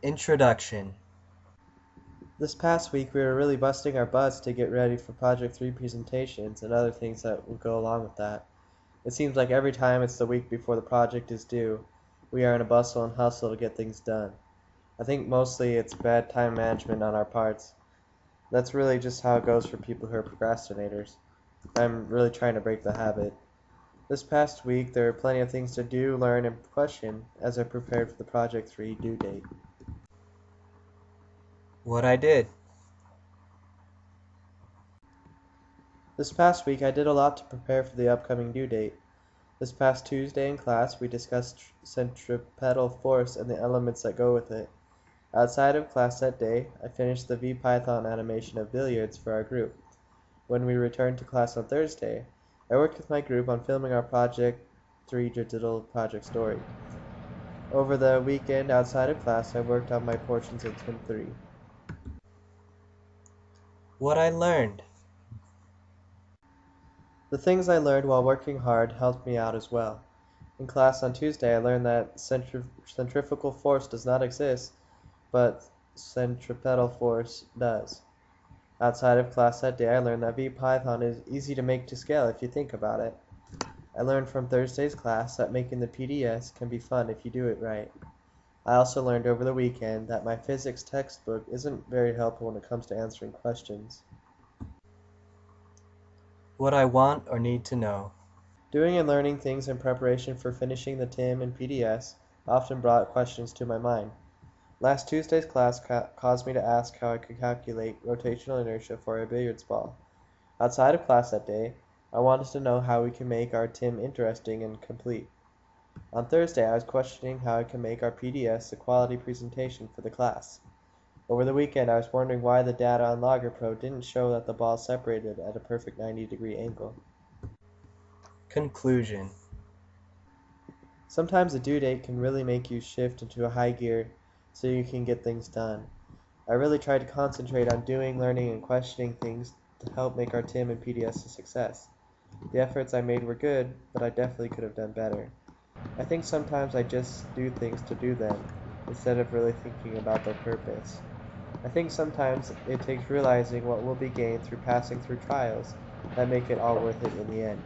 Introduction. This past week we were really busting our butts to get ready for Project 3 presentations and other things that will go along with that. It seems like every time it's the week before the project is due, we are in a bustle and hustle to get things done. I think mostly it's bad time management on our parts. That's really just how it goes for people who are procrastinators. I'm really trying to break the habit. This past week there are plenty of things to do, learn, and question as I prepared for the Project 3 due date. What I did. This past week I did a lot to prepare for the upcoming due date. This past Tuesday in class we discussed centripetal force and the elements that go with it. Outside of class that day, I finished the VPython animation of billiards for our group. When we returned to class on Thursday, I worked with my group on filming our Project 3 digital project story. Over the weekend outside of class I worked on my portions of Tim 3. What I learned. The things I learned while working hard helped me out as well. In class on Tuesday I learned that centrifugal force does not exist, but centripetal force does. Outside of class that day I learned that VPython is easy to make to scale if you think about it. I learned from Thursday's class that making the PDS can be fun if you do it right. I also learned over the weekend that my physics textbook isn't very helpful when it comes to answering questions. What I want or need to know. Doing and learning things in preparation for finishing the TIM and PDS often brought questions to my mind. Last Tuesday's class caused me to ask how I could calculate rotational inertia for a billiards ball. Outside of class that day, I wanted to know how we can make our TIM interesting and complete. On Thursday, I was questioning how I can make our PDS a quality presentation for the class. Over the weekend, I was wondering why the data on Logger Pro didn't show that the ball separated at a perfect 90-degree angle. Conclusion. Sometimes a due date can really make you shift into a high gear so you can get things done. I really tried to concentrate on doing, learning, and questioning things to help make our TIM and PDS a success. The efforts I made were good, but I definitely could have done better. I think sometimes I just do things to do them, instead of really thinking about their purpose. I think sometimes it takes realizing what will be gained through passing through trials that make it all worth it in the end.